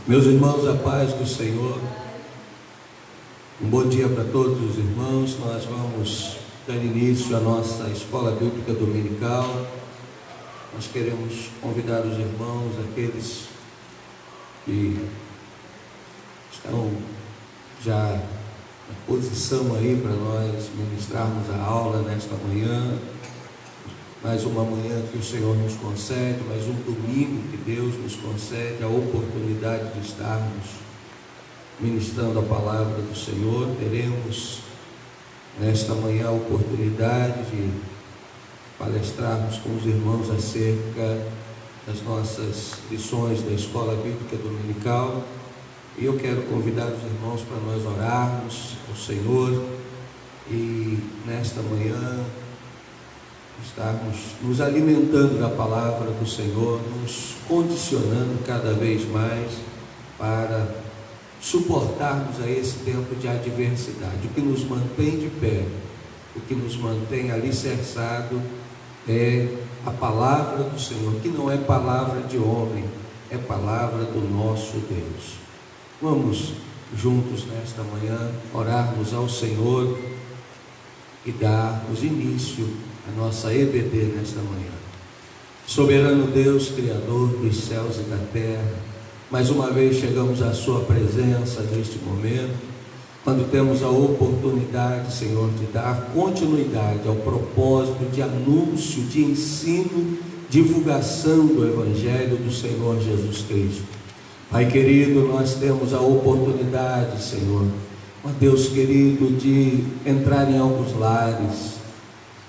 Meus irmãos, a paz do Senhor. Um bom dia para todos os irmãos. Nós vamos dar início à nossa escola bíblica dominical. Nós queremos convidar os irmãos, aqueles que estão já na posição aí para nós ministrarmos a aula nesta manhã. Mais uma manhã que o Senhor nos concede, mais um domingo que Deus nos concede a oportunidade de estarmos ministrando a palavra do Senhor. Teremos nesta manhã a oportunidade de palestrarmos com os irmãos acerca das nossas lições da Escola Bíblica Dominical. E eu quero convidar os irmãos para nós orarmos ao Senhor e nesta manhã estarmos nos alimentando da palavra do Senhor, nos condicionando cada vez mais para suportarmos a esse tempo de adversidade. O que nos mantém de pé, o que nos mantém alicerçado é a palavra do Senhor, que não é palavra de homem, é palavra do nosso Deus. Vamos juntos nesta manhã orarmos ao Senhor e darmos início a nossa EBD nesta manhã. Soberano Deus, Criador dos céus e da terra, mais uma vez chegamos à sua presença neste momento, quando temos a oportunidade, Senhor, de dar continuidade ao propósito de anúncio, de ensino, divulgação do Evangelho do Senhor Jesus Cristo. Pai querido, nós temos a oportunidade, Senhor, ó Deus querido, de entrar em alguns lares,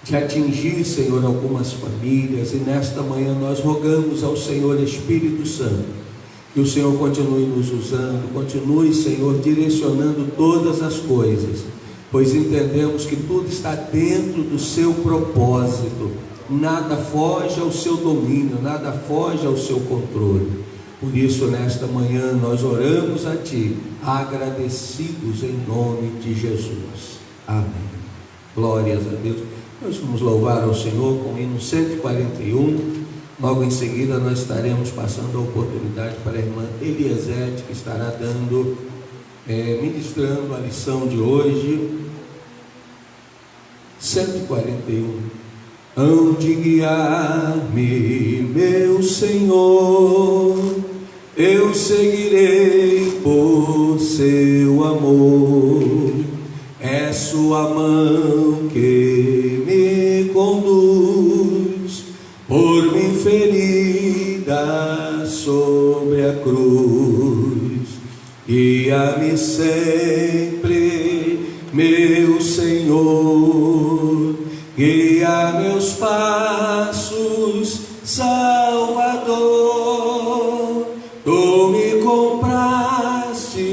de atingir, Senhor, algumas famílias, e nesta manhã nós rogamos ao Senhor Espírito Santo, que o Senhor continue nos usando, continue, Senhor, direcionando todas as coisas, pois entendemos que tudo está dentro do seu propósito, nada foge ao seu domínio, nada foge ao seu controle. Por isso, nesta manhã, nós oramos a Ti, agradecidos em nome de Jesus. Amém. Glórias a Deus. Nós vamos louvar ao Senhor com o hino 141. Logo em seguida nós estaremos passando a oportunidade para a irmã Eliesete, que estará ministrando a lição de hoje. 141. Hão de guiar-me, meu Senhor, eu seguirei por seu amor. É sua mão que me conduz, por mim ferida sobre a cruz. Guia-me sempre, meu Senhor, guia meus passos, Salvador. Tu me compraste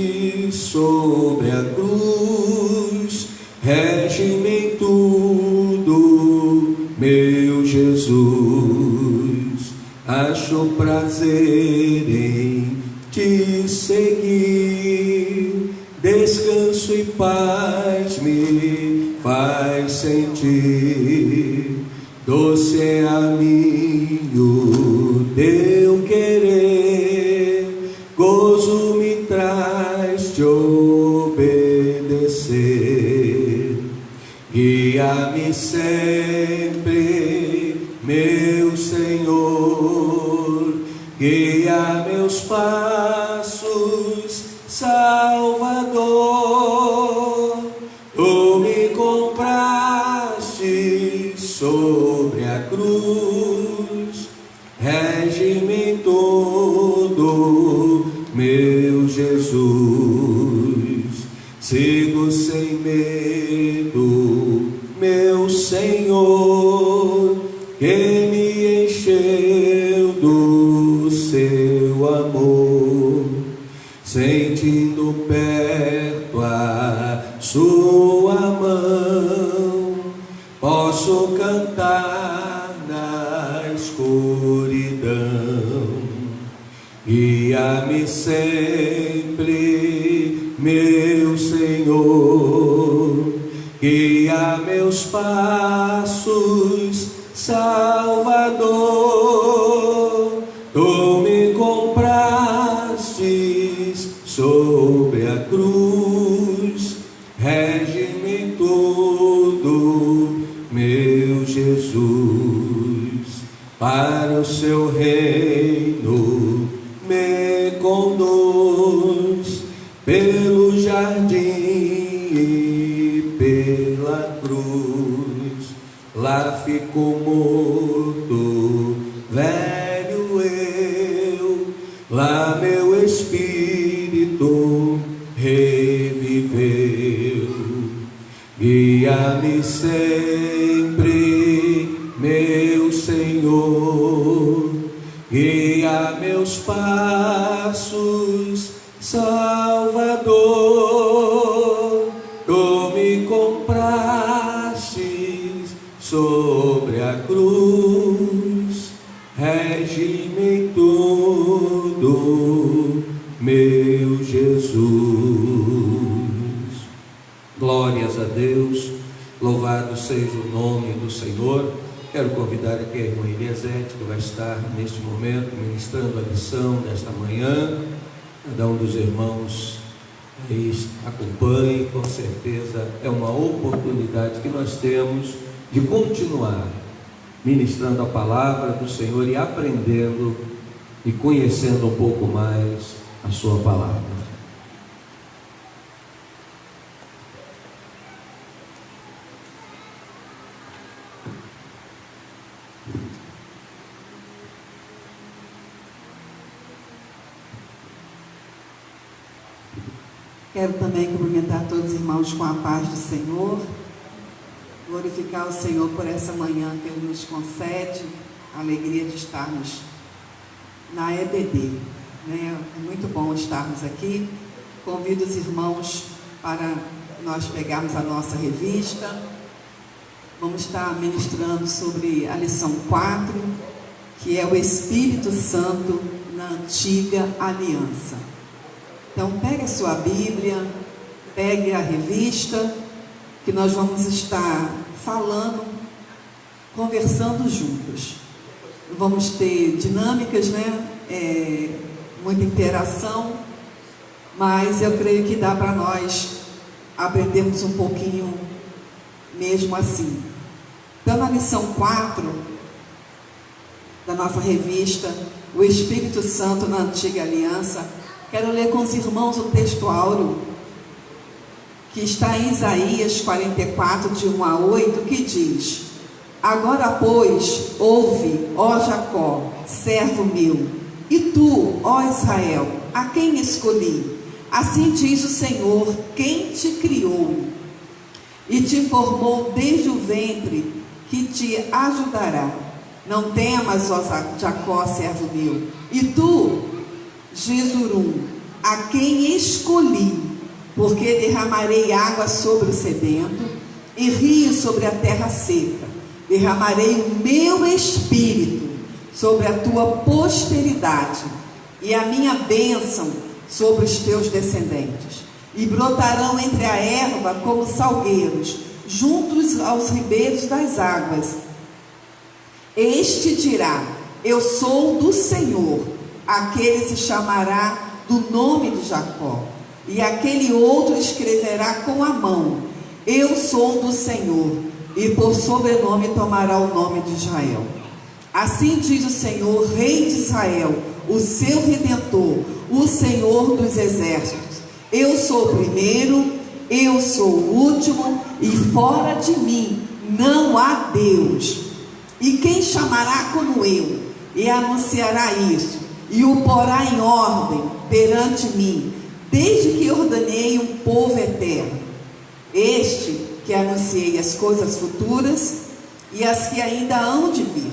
sobre a cruz, rege-me em tudo, meu Jesus. Acho prazer em te seguir, descanso e paz me faz sentir. Doce é a minho teu querer, gozo me traz de obedecer. Guia-me sempre, meu Senhor, guia meus passos, Salvador. Tu me compraste sobre a cruz, rege-me em todo, meu Jesus. Sigo sem medo, meu Senhor, que me encheu do seu amor, sentindo perto a sua mão, posso cantar na escuridão. Guia-me sempre, meu Senhor, guia meus passos, Salvador. Tu me compraste reino, me conduz pelo jardim e pela cruz. Lá ficou morto, velho eu, lá meu espírito reviveu. Guia-me sempre, meu Senhor, guia meus passos, Salvador. Tu me comprastes sobre a cruz, rege-me em tudo, meu Jesus. Glórias a Deus, louvado seja o nome do Senhor. Quero convidar aqui a irmã Eliasete, que vai estar neste momento ministrando a lição desta manhã. Cada um dos irmãos aí acompanhe, com certeza é uma oportunidade que nós temos de continuar ministrando a palavra do Senhor e aprendendo e conhecendo um pouco mais a sua palavra. Quero também cumprimentar todos os irmãos com a paz do Senhor, glorificar o Senhor por essa manhã que Ele nos concede, a alegria de estarmos na EBD, né? É muito bom estarmos aqui. Convido os irmãos para nós pegarmos a nossa revista. Vamos estar ministrando sobre a lição 4, que é o Espírito Santo na Antiga Aliança. Então, pegue a sua Bíblia, pegue a revista, que nós vamos estar falando, conversando juntos. Vamos ter dinâmicas, né? Muita interação, mas eu creio que dá para nós aprendermos um pouquinho mesmo assim. Então, na lição 4 da nossa revista, o Espírito Santo na Antiga Aliança, quero ler com os irmãos o texto áureo, que está em Isaías 44, de 1 a 8, que diz: Agora, pois, ouve, ó Jacó, servo meu, e tu, ó Israel, a quem escolhi? Assim diz o Senhor, quem te criou e te formou desde o ventre, que te ajudará. Não temas, ó Jacó, servo meu, e tu, Jesurum, a quem escolhi, porque derramarei água sobre o sedento e rios sobre a terra seca. Derramarei o meu espírito sobre a tua posteridade e a minha bênção sobre os teus descendentes. E brotarão entre a erva como salgueiros, juntos aos ribeiros das águas. Este dirá: eu sou do Senhor. Aquele se chamará do nome de Jacó, e aquele outro escreverá com a mão: eu sou do Senhor, e por sobrenome tomará o nome de Israel. Assim diz o Senhor, Rei de Israel, o seu Redentor, o Senhor dos exércitos: eu sou o primeiro, eu sou o último, e fora de mim não há Deus. E quem chamará como eu, e anunciará isso, e o porá em ordem perante mim, desde que ordenei um povo eterno? Este que anunciei as coisas futuras e as que ainda hão de vir.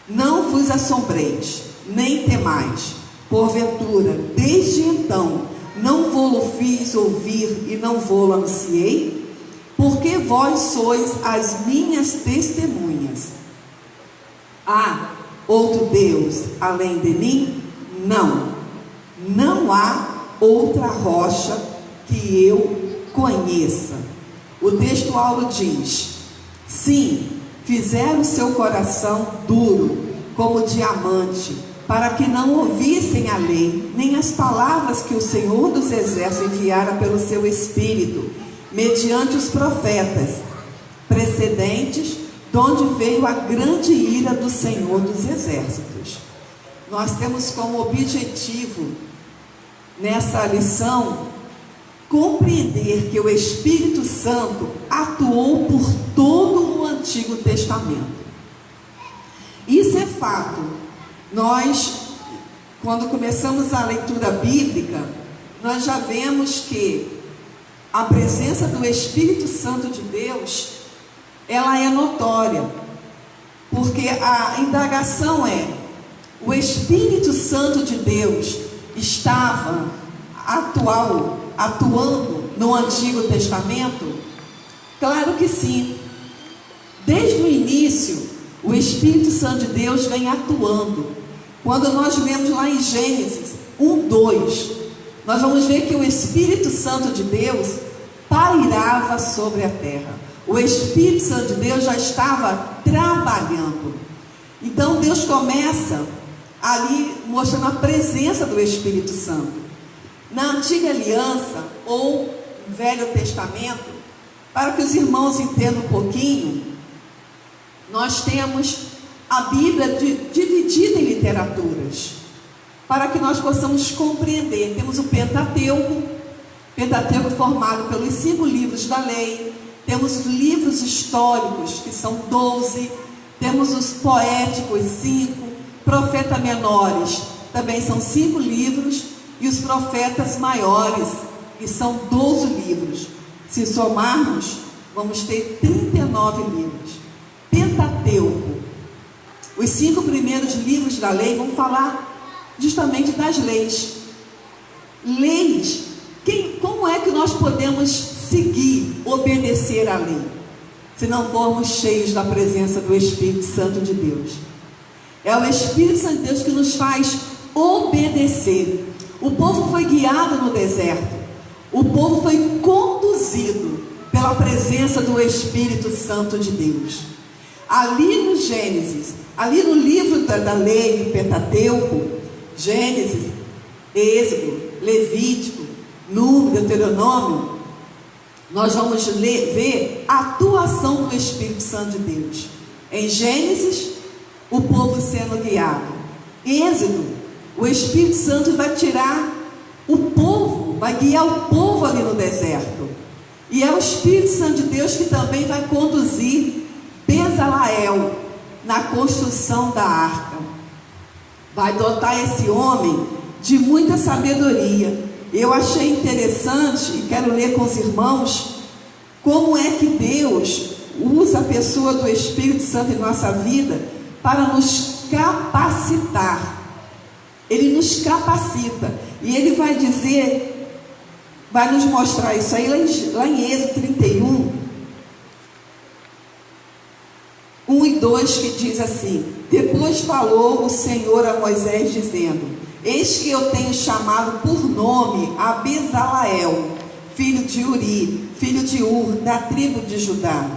Não vos assombreis, nem temais, porventura, desde então, não vô-lo fiz ouvir e não vô-lo anunciei? Porque vós sois as minhas testemunhas. Há outro Deus além de mim? Não. Não há outra rocha que eu conheça. O texto áureo diz: sim, fizeram seu coração duro como diamante, para que não ouvissem a lei, nem as palavras que o Senhor dos Exércitos enviara pelo seu Espírito, mediante os profetas precedentes, de onde veio a grande ira do Senhor dos Exércitos. nós temos como objetivo, nessa lição, compreender que o Espírito Santo atuou por todo o Antigo Testamento. Isso é fato. Nós, quando começamos a leitura bíblica, nós já vemos que a presença do Espírito Santo de Deus, ela é notória, porque a indagação é: o Espírito Santo de Deus estava atuando no Antigo Testamento? Claro que sim. Desde o início, o Espírito Santo de Deus vem atuando. Quando nós lemos lá em Gênesis 1:2, nós vamos ver que o Espírito Santo de Deus pairava sobre a terra. O Espírito Santo de Deus já estava trabalhando. Então Deus começa ali mostrando a presença do Espírito Santo. Na Antiga Aliança, ou Velho Testamento, para que os irmãos entendam um pouquinho, nós temos a Bíblia dividida em literaturas, para que nós possamos compreender. Temos o Pentateuco formado pelos 5 livros da lei, temos livros históricos, que são 12, temos os poéticos, 5, profetas menores, também são 5 livros, e os profetas maiores, que são 12 livros. Se somarmos, vamos ter 39 livros. Pentateuco, os 5 primeiros livros da lei vão falar justamente das leis. Leis, como é que nós podemos seguir, obedecer à lei, se não formos cheios da presença do Espírito Santo de Deus? É o Espírito Santo de Deus que nos faz obedecer. O povo foi guiado no deserto, o povo foi conduzido pela presença do Espírito Santo de Deus. Ali no Gênesis, ali no livro da lei, Pentateuco, Gênesis, Êxodo, Levítico, Número, Deuteronômio, nós vamos ver a atuação do Espírito Santo de Deus. Em Gênesis, o povo sendo guiado. Êxodo, o Espírito Santo vai tirar o povo, vai guiar o povo ali no deserto. E é o Espírito Santo de Deus que também vai conduzir Bezaleel na construção da arca. Vai dotar esse homem de muita sabedoria. Eu achei interessante, e quero ler com os irmãos, como é que Deus usa a pessoa do Espírito Santo em nossa vida para nos capacitar. Ele nos capacita, e ele vai dizer, vai nos mostrar isso aí lá em Êxodo 31, 1 e 2, que diz assim: depois falou o Senhor a Moisés dizendo: eis que eu tenho chamado por nome a Bezaleel, filho de Uri, filho de Ur, da tribo de Judá,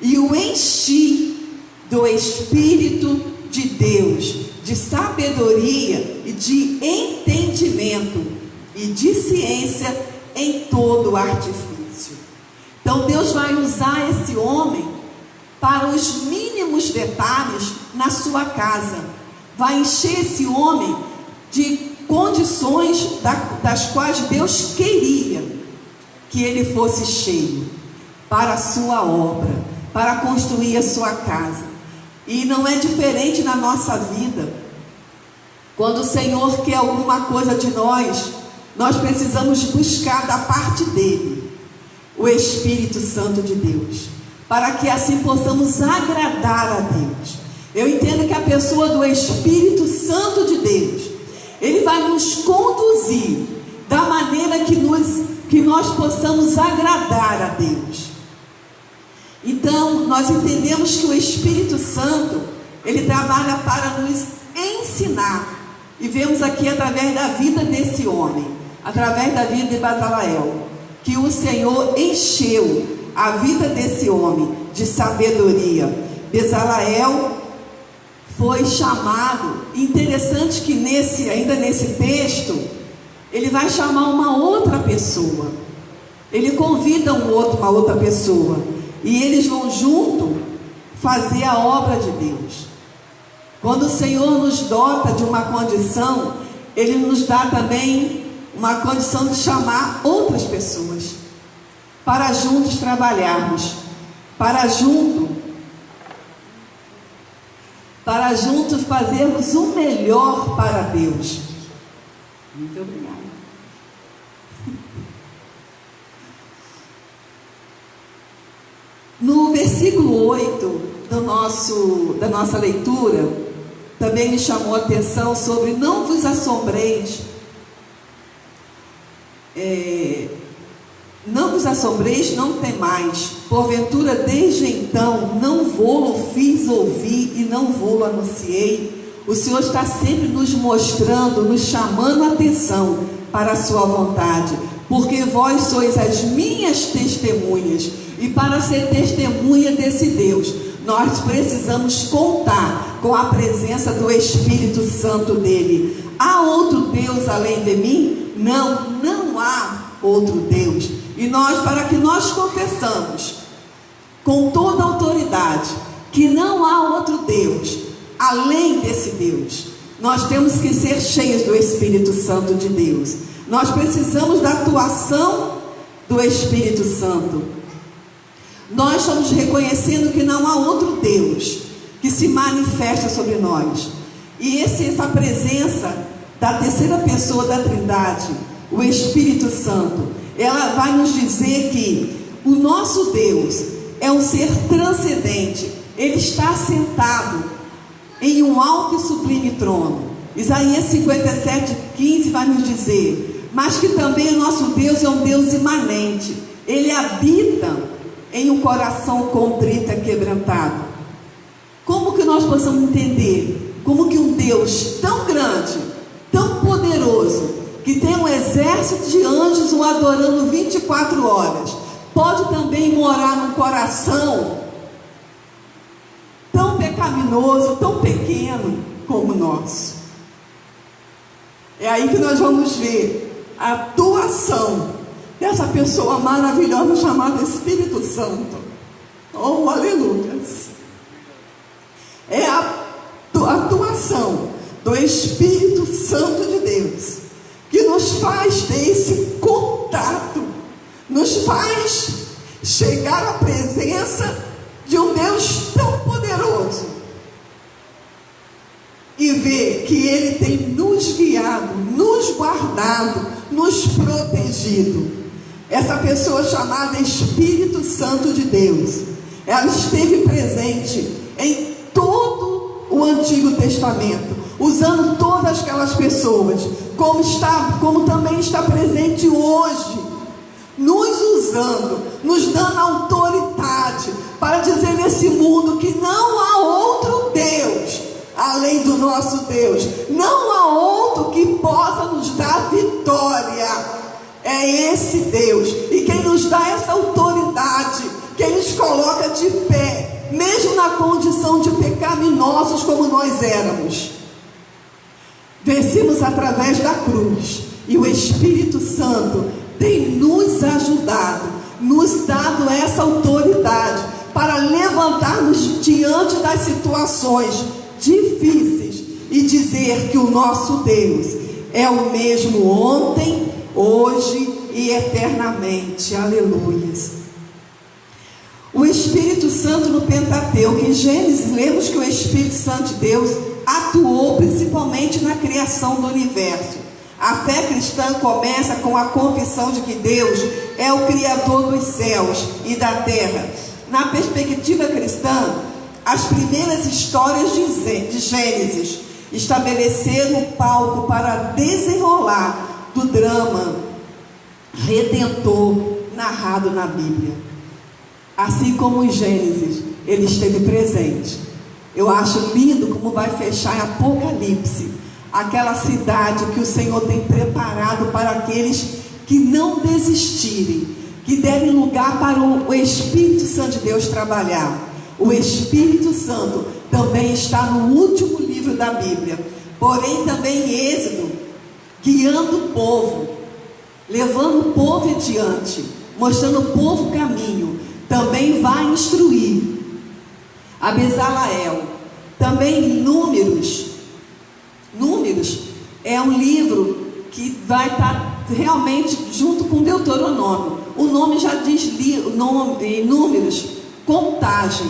e o enchi do Espírito de Deus, de sabedoria e de entendimento e de ciência em todo o artifício. Então Deus vai usar esse homem para os mínimos detalhes na sua casa. Vai encher esse homem de condições das quais Deus queria que ele fosse cheio para a sua obra, para construir a sua casa. E não é diferente na nossa vida. Quando o Senhor quer alguma coisa de nós, nós precisamos buscar da parte dele o Espírito Santo de Deus, para que assim possamos agradar a Deus. Eu entendo que a pessoa do Espírito Santo de Deus, ele vai nos conduzir da maneira que nós possamos agradar a Deus. Então, nós entendemos que o Espírito Santo, ele trabalha para nos ensinar. E vemos aqui através da vida desse homem, através da vida de Bezaleel, que o Senhor encheu a vida desse homem de sabedoria. Bezaleel foi chamado. Interessante que ainda nesse texto, ele vai chamar uma outra pessoa. Ele convida uma outra pessoa. E eles vão junto fazer a obra de Deus. Quando o Senhor nos dota de uma condição, Ele nos dá também uma condição de chamar outras pessoas para juntos trabalharmos, para juntos fazermos o melhor para Deus. Muito obrigada. No versículo 8 da nossa leitura, também me chamou a atenção sobre: não vos assombreis, não temais, porventura desde então não vô-lo fiz ouvir e não vô-lo anunciei. O Senhor está sempre nos mostrando, nos chamando a atenção para a sua vontade, porque vós sois as minhas testemunhas. E para ser testemunha desse Deus, nós precisamos contar com a presença do Espírito Santo dele. Há outro Deus além de mim? Não, não há outro Deus. E para que nós confessamos com toda a autoridade que não há outro Deus além desse Deus, nós temos que ser cheios do Espírito Santo de Deus. Nós precisamos da atuação do Espírito Santo. Nós estamos reconhecendo que não há outro Deus que se manifesta sobre nós. E essa presença da terceira pessoa da Trindade, o Espírito Santo, ela vai nos dizer que o nosso Deus é um ser transcendente. Ele está sentado em um alto e sublime trono. Isaías 57:15 vai nos dizer: mas que também o nosso Deus é um Deus imanente. Ele habita em um coração contrito e quebrantado. Como que nós possamos entender como que um Deus tão grande, tão poderoso, que tem um exército de anjos o adorando 24 horas, pode também morar num coração tão pecaminoso, tão pequeno como o nosso? É aí que nós vamos ver a atuação dessa pessoa maravilhosa chamada Espírito Santo. Oh, aleluia! É a atuação do Espírito Santo de Deus que nos faz ter esse contato, nos faz chegar à presença de um Deus tão poderoso e ver que Ele tem nos guiado, nos guardado, nos protegido. Essa pessoa chamada Espírito Santo de Deus, ela esteve presente em todo o Antigo Testamento, usando todas aquelas pessoas, como também está presente hoje, nos usando, nos dando autoridade para dizer nesse mundo que não há outro Deus além do nosso Deus, não há outro que possa nos dar vitória. É esse Deus, e quem nos dá essa autoridade, quem nos coloca de pé, mesmo na condição de pecaminosos como nós éramos, vencemos através da cruz, e o Espírito Santo tem nos ajudado, nos dado essa autoridade para levantar-nos diante das situações difíceis e dizer que o nosso Deus é o mesmo ontem, hoje e eternamente. Aleluias. O Espírito Santo no Pentateuco, em Gênesis, lemos que o Espírito Santo de Deus atuou principalmente na criação do universo. A fé cristã começa com a confissão de que Deus é o Criador dos céus e da terra. Na perspectiva cristã, as primeiras histórias de Gênesis estabeleceram o palco para desenrolar do drama redentor narrado na Bíblia. Assim como em Gênesis, ele esteve presente. Eu acho lindo como vai fechar em Apocalipse, aquela cidade que o Senhor tem preparado para aqueles que não desistirem, que derem lugar para o Espírito Santo de Deus trabalhar. O Espírito Santo também está no último livro da Bíblia, porém também em Êxodo, guiando o povo, levando o povo adiante, mostrando o povo o caminho. Também vai instruir a Bezaleel Também Números. Números é um livro que vai estar realmente junto com Deuteronômio. O nome já diz em Números, contagem.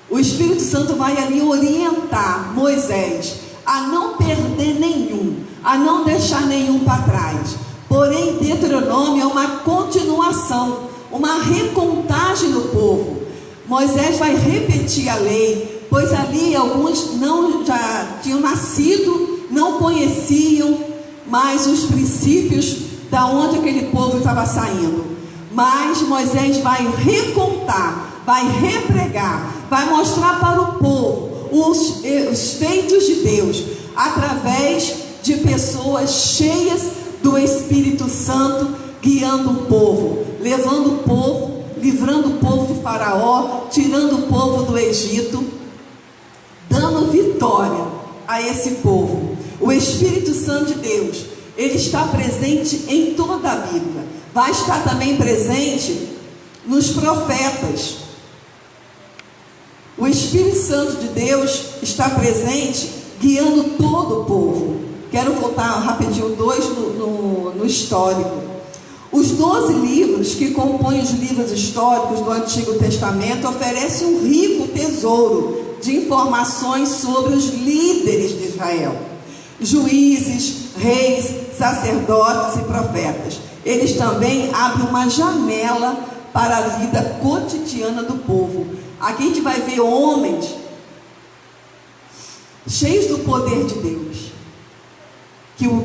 O Espírito Santo vai ali orientar Moisés a não perder nenhum, a não deixar nenhum para trás. Porém, Deuteronômio é uma continuação, uma recontagem do povo. Moisés vai repetir a lei, pois ali alguns não já tinham nascido, não conheciam mais os princípios da onde aquele povo estava saindo. Mas Moisés vai recontar, vai repregar, vai mostrar para o povo os feitos de Deus, através de pessoas cheias do Espírito Santo, guiando o povo, levando o povo, livrando o povo de Faraó, tirando o povo do Egito, dando vitória a esse povo. O Espírito Santo de Deus, ele está presente em toda a Bíblia. Vai estar também presente nos profetas. O Espírito Santo de Deus está presente, guiando todo o povo. Quero voltar rapidinho no histórico. Os 12 livros que compõem os livros históricos do Antigo Testamento oferecem um rico tesouro de informações sobre os líderes de Israel, juízes, reis, sacerdotes e profetas. Eles também abrem uma janela para a vida cotidiana do povo. Aqui a gente vai ver homens cheios do poder de Deus, que o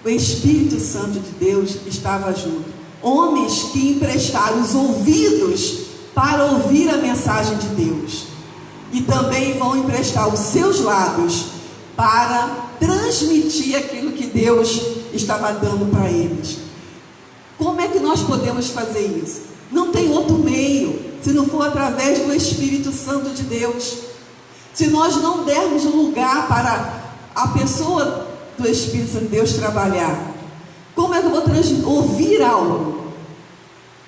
Espírito Santo de Deus estava junto. Homens que emprestaram os ouvidos para ouvir a mensagem de Deus, e também vão emprestar os seus lábios para transmitir aquilo que Deus estava dando para eles. Como é que nós podemos fazer isso? Não tem outro meio, se não for através do Espírito Santo de Deus. Se nós não dermos lugar para a pessoa do Espírito Santo de Deus trabalhar, como é que eu vou ouvir algo?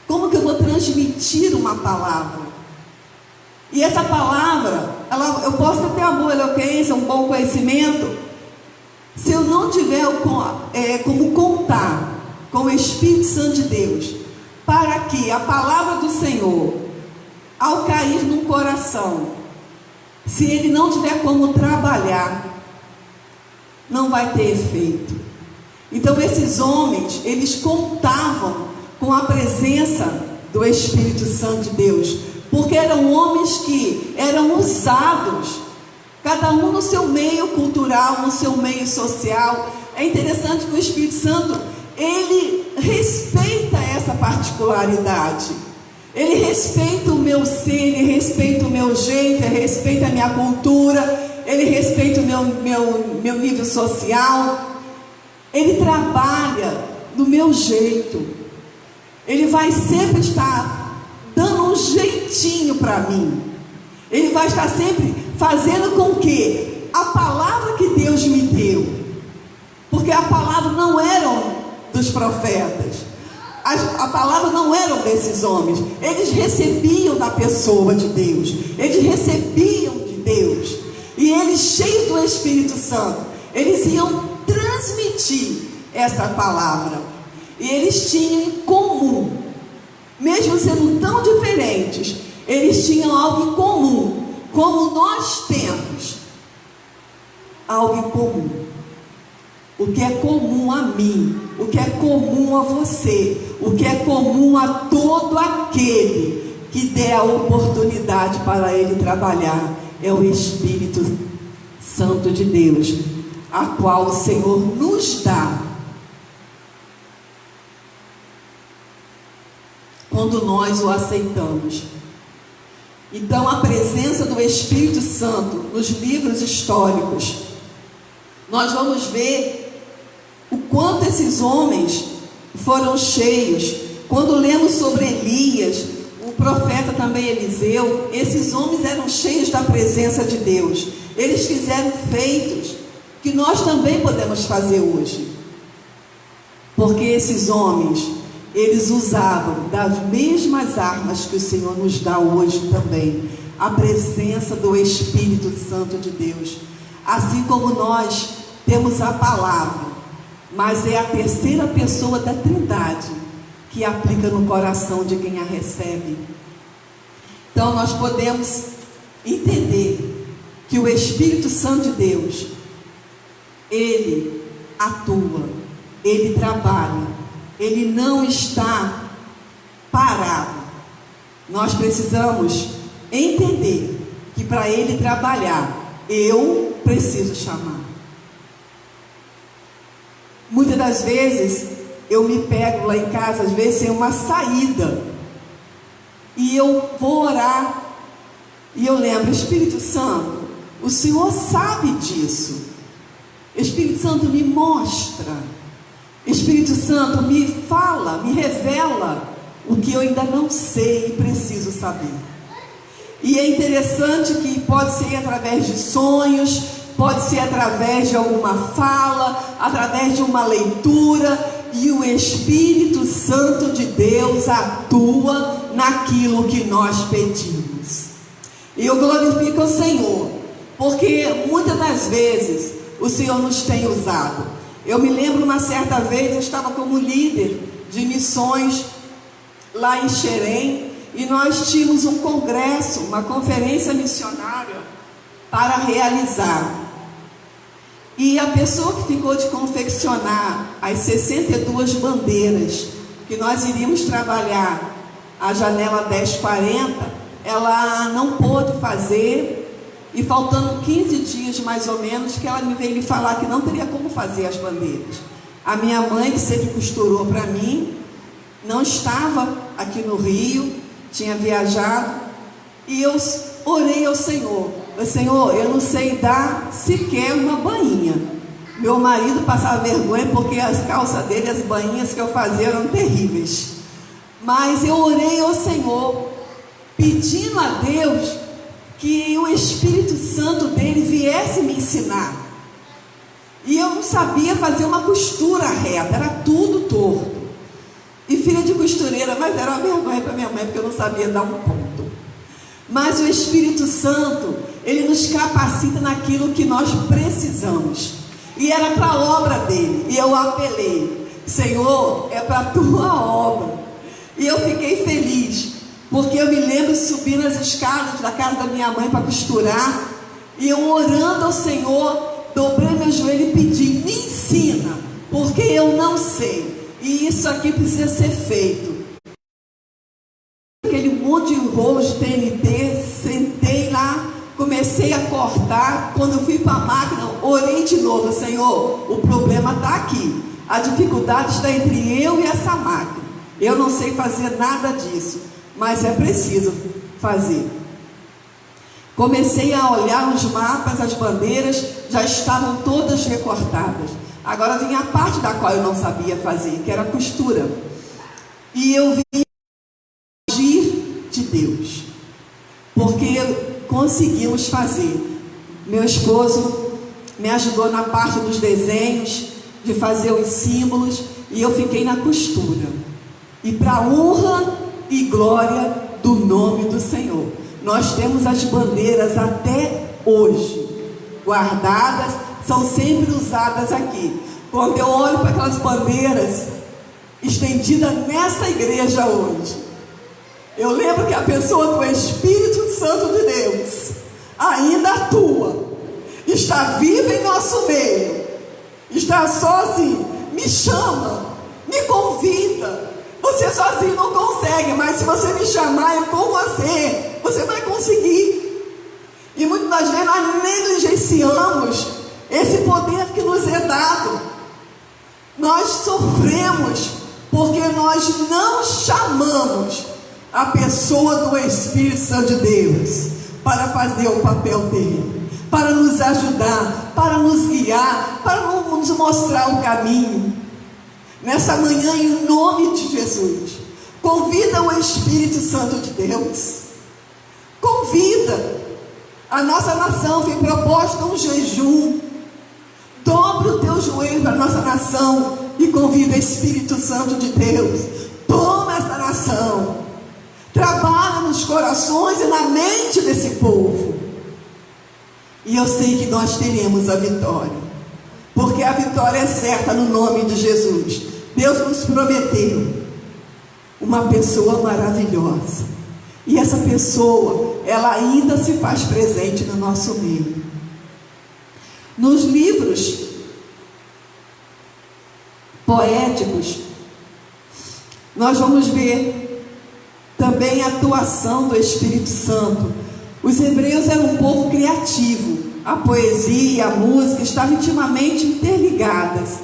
Como que eu vou transmitir uma palavra? E essa palavra, eu posso ter amor, eloquência, um bom conhecimento, se eu não tiver como contar com o Espírito Santo de Deus, para que a palavra do Senhor, ao cair num coração, se ele não tiver como trabalhar, não vai ter efeito. Então esses homens, eles contavam com a presença do Espírito Santo de Deus, porque eram homens que eram usados, cada um no seu meio cultural, no seu meio social. É interessante que o Espírito Santo, ele respeita essa particularidade. Ele respeita o meu ser, ele respeita o meu jeito, ele respeita a minha cultura, ele respeita o meu nível social. Ele trabalha do meu jeito. Ele vai sempre estar dando um jeitinho para mim. Ele vai estar sempre fazendo com que a palavra que Deus me deu, porque a palavra não era dos profetas, a palavra não era desses homens, eles recebiam da pessoa de Deus, eles recebiam de Deus, e eles, cheios do Espírito Santo, eles iam transmitir essa palavra, e eles tinham em comum, mesmo sendo tão diferentes, eles tinham algo em comum, como nós temos algo em comum. O que é comum a mim, o que é comum a você, o que é comum a todo aquele que der a oportunidade para ele trabalhar, é o Espírito Santo de Deus, a qual o Senhor nos dá quando nós o aceitamos. Então, a presença do Espírito Santo nos livros históricos, nós vamos ver o quanto esses homens foram cheios. Quando lemos sobre Elias, o profeta também Eliseu, esses homens eram cheios da presença de Deus. Eles fizeram feitos que nós também podemos fazer hoje, porque esses homens, eles usavam das mesmas armas que o Senhor nos dá hoje também, a presença do Espírito Santo de Deus. Assim como nós temos a palavra, mas é a terceira pessoa da Trindade que aplica no coração de quem a recebe. Então nós podemos entender que o Espírito Santo de Deus, ele atua, ele trabalha, ele não está parado. Nós precisamos entender que para ele trabalhar, eu preciso chamar. Muitas das vezes eu me pego lá em casa, às vezes sem uma saída, e eu vou orar e eu lembro: Espírito Santo, o Senhor sabe disso. Espírito Santo, me mostra. Espírito Santo, me fala, me revela o que eu ainda não sei e preciso saber. E é interessante que pode ser através de sonhos, pode ser através de alguma fala, através de uma leitura, e o Espírito Santo de Deus atua naquilo que nós pedimos. E eu glorifico o Senhor, porque muitas das vezes o Senhor nos tem usado. Eu me lembro uma certa vez, eu estava como líder de missões lá em Xerém, e nós tínhamos um congresso, uma conferência missionária para realizar. E a pessoa que ficou de confeccionar as 62 bandeiras que nós iríamos trabalhar, a janela 1040, ela não pôde fazer, e faltando 15 dias mais ou menos, que ela me veio me falar que não teria como fazer as bandeiras. A minha mãe, que sempre costurou para mim, não estava aqui no Rio, tinha viajado, e eu orei ao Senhor: Senhor, eu não sei dar sequer uma bainha. Meu marido passava vergonha porque as calças dele, as bainhas que eu fazia eram terríveis. Mas eu orei ao Senhor, pedindo a Deus que o Espírito Santo dele viesse me ensinar. E eu não sabia fazer uma costura reta, era tudo torto. E filha de costureira, mas era uma vergonha para minha mãe, porque eu não sabia dar um ponto. Mas o Espírito Santo, ele nos capacita naquilo que nós precisamos. E era para a obra dele. E eu apelei: Senhor, é para a tua obra. E eu fiquei feliz, porque eu me lembro de subir nas escadas da casa da minha mãe para costurar, e eu orando ao Senhor, dobrei meu joelho e pedi: me ensina, porque eu não sei. E isso aqui precisa ser feito. Aquele monte de rolo de TNT, sentei lá, comecei a cortar. Quando eu fui para a máquina, orei de novo: Senhor, o problema está aqui, a dificuldade está entre eu e essa máquina. Eu não sei fazer nada disso, mas é preciso fazer. Comecei a olhar os mapas, as bandeiras já estavam todas recortadas. Agora vinha a parte da qual eu não sabia fazer, que era a costura. E eu vi agir de Deus, porque conseguimos fazer. Meu esposo me ajudou na parte dos desenhos, de fazer os símbolos, e eu fiquei na costura. E para honra e glória do nome do Senhor, nós temos as bandeiras até hoje guardadas, são sempre usadas aqui. Quando eu olho para aquelas bandeiras estendidas nessa igreja hoje, eu lembro que a pessoa do Espírito Santo de Deus ainda atua, está viva em nosso meio, está só assim: me chama, me convida. Você sozinho não consegue, mas se você me chamar, é com você, você vai conseguir. E muitas das vezes nós nem negligenciamos esse poder que nos é dado. Nós sofremos porque nós não chamamos a pessoa do Espírito Santo de Deus para fazer o papel dele, para nos ajudar, para nos guiar, para nos mostrar o caminho. Nessa manhã, em nome de Jesus, convida o Espírito Santo de Deus, convida. A nossa nação foi proposta um jejum. Dobre o teu joelho para a nossa nação e convida o Espírito Santo de Deus. Toma essa nação, trabalha nos corações e na mente desse povo. E eu sei que nós teremos a vitória, porque a vitória é certa no nome de Jesus. Deus nos prometeu uma pessoa maravilhosa, e essa pessoa, ela ainda se faz presente no nosso meio. Nos livros poéticos, nós vamos ver também a atuação do Espírito Santo. Os hebreus eram um povo criativo. A poesia e a música estavam intimamente interligadas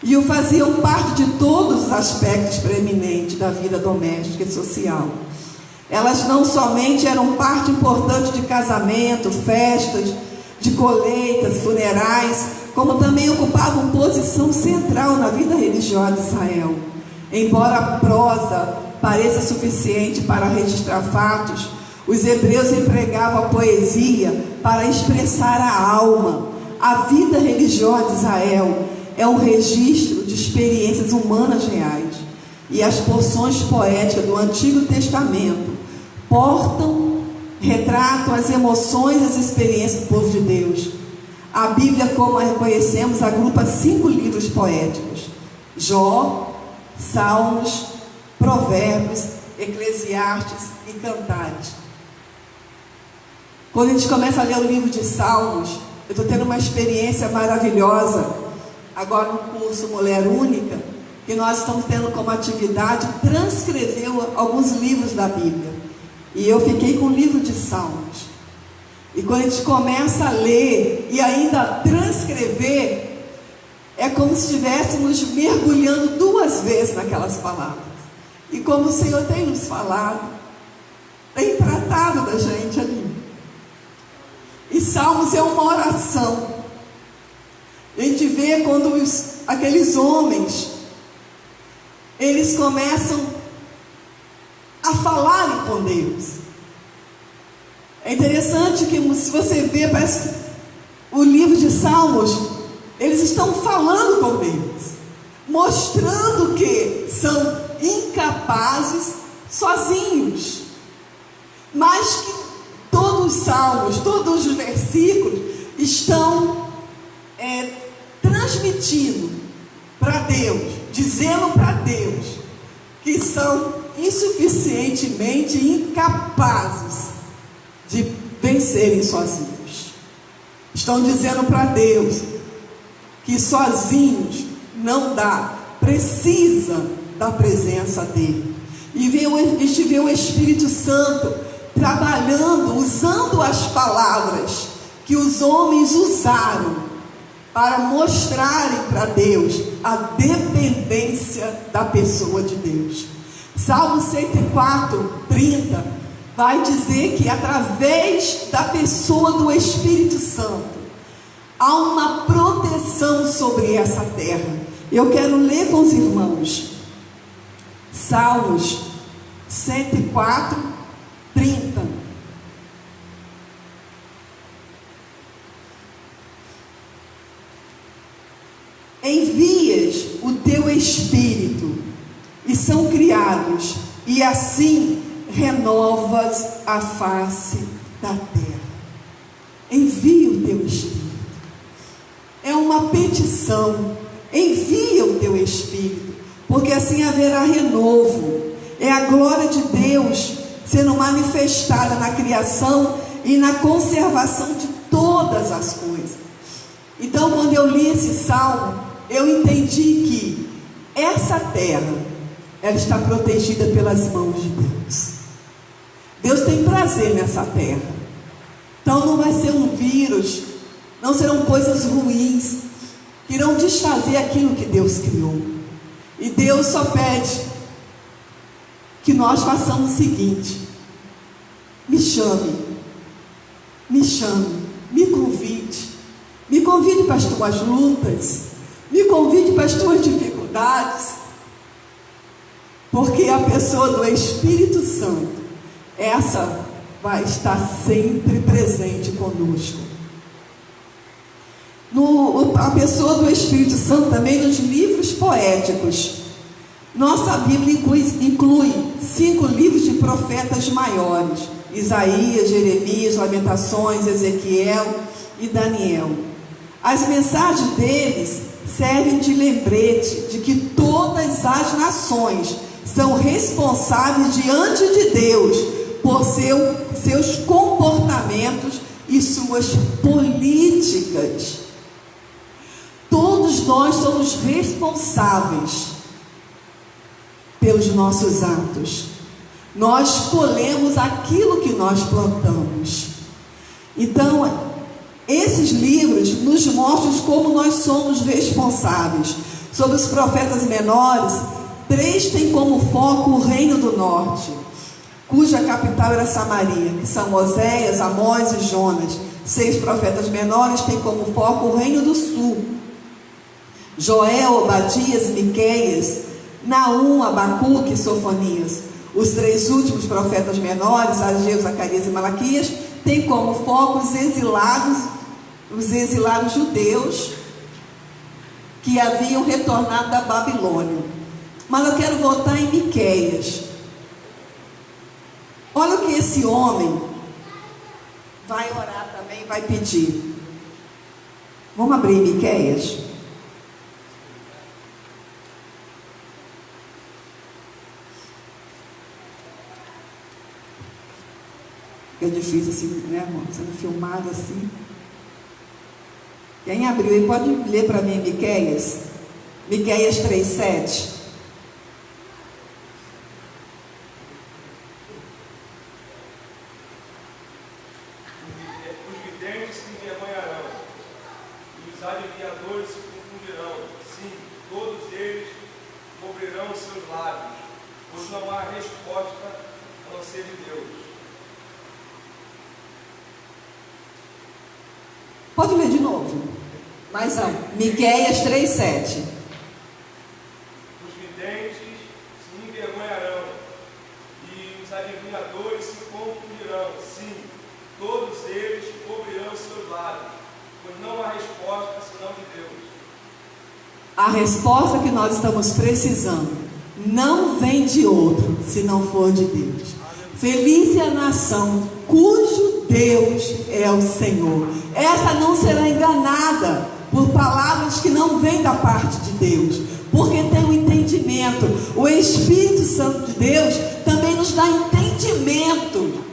e o faziam parte de todos os aspectos preeminentes da vida doméstica e social. Elas não somente eram parte importante de casamento, festas, de colheitas, funerais, como também ocupavam posição central na vida religiosa de Israel. Embora a prosa pareça suficiente para registrar fatos, os hebreus empregavam a poesia para expressar a alma. A vida religiosa de Israel é um registro de experiências humanas reais, e as porções poéticas do Antigo Testamento retratam as emoções e as experiências do povo de Deus. A Bíblia, como a reconhecemos, agrupa 5 livros poéticos: Jó, Salmos, Provérbios, Eclesiastes e Cantares. Quando a gente começa a ler o livro de Salmos, eu estou tendo uma experiência maravilhosa agora no curso Mulher Única, que nós estamos tendo como atividade transcrever alguns livros da Bíblia, e eu fiquei com o livro de Salmos. E quando a gente começa a ler e ainda transcrever, é como se estivéssemos mergulhando 2 vezes naquelas palavras. E como o Senhor tem nos falado, tem tratado da gente ali. E Salmos é uma oração. A gente vê quando aqueles homens, eles começam a falarem com Deus. É interessante que, se você vê, parece que o livro de Salmos, eles estão falando com Deus, mostrando que são incapazes sozinhos, mas que todos os salmos, todos os versículos estão transmitindo para Deus, dizendo para Deus que são insuficientemente incapazes de vencerem sozinhos. Estão dizendo para Deus que sozinhos não dá, precisa da presença dele. E a gente vê o Espírito Santo trabalhando, usando as palavras que os homens usaram para mostrarem para Deus a dependência da pessoa de Deus. Salmo 104, 30 vai dizer que através da pessoa do Espírito Santo há uma proteção sobre essa terra. Eu quero ler com os irmãos Salmos 104, 30. Envias o teu Espírito e são criados, e assim renovas a face da terra. Envia o teu Espírito. É uma petição. Envia o teu Espírito, porque assim haverá renovo. É a glória de Deus sendo manifestada na criação e na conservação de todas as coisas. Então, quando eu li esse salmo, eu entendi que essa terra, ela está protegida pelas mãos de Deus. Deus tem prazer nessa terra. Então não vai ser um vírus, não serão coisas ruins que irão desfazer aquilo que Deus criou. E Deus só pede que nós façamos o seguinte: me chame, me convide para as tuas lutas, me convide para as tuas dificuldades, porque a pessoa do Espírito Santo, essa vai estar sempre presente conosco. A pessoa do Espírito Santo também nos livros poéticos, Nossa Bíblia inclui 5 livros de profetas maiores: Isaías, Jeremias, Lamentações, Ezequiel e Daniel. As mensagens deles servem de lembrete de que todas as nações são responsáveis diante de Deus por seus comportamentos e suas políticas. Todos nós somos responsáveis pelos nossos atos. Nós colhemos aquilo que nós plantamos. Então, esses livros nos mostram como nós somos responsáveis. Sobre os profetas menores, 3 têm como foco o reino do norte, cuja capital era Samaria, que são Oséias, Amós e Jonas. 6 profetas menores têm como foco o reino do sul, Joel, Obadias, Miqueias, Naum, Abacuque e Sofonias. Os 3 últimos profetas menores, Ageu, Zacarias e Malaquias, têm como foco os exilados judeus que haviam retornado da Babilônia. Mas eu quero voltar em Miqueias. Olha o que esse homem vai orar também, vai pedir. Vamos abrir Miqueias. É difícil assim, né, irmão? Sendo filmado assim. Quem abriu aí pode ler para mim Miqueias? Miqueias 3:7. Os videntes se envergonharão, e os adivinhadores se confundirão. Sim, todos eles cobrirão os seus lábios, pois não há resposta a não ser de Deus. Pode ler de novo. Mais alto. Miqueias 3:7. Os videntes se envergonharão, e os adivinhadores se confundirão. Sim, todos eles cobrirão os seus lábios, pois não há resposta senão de Deus. A resposta que nós estamos precisando não vem de outro, se não for de Deus. Feliz é a nação cujo Deus é o Senhor. Essa não será enganada por palavras que não vêm da parte de Deus, porque tem um entendimento. O Espírito Santo de Deus também nos dá entendimento,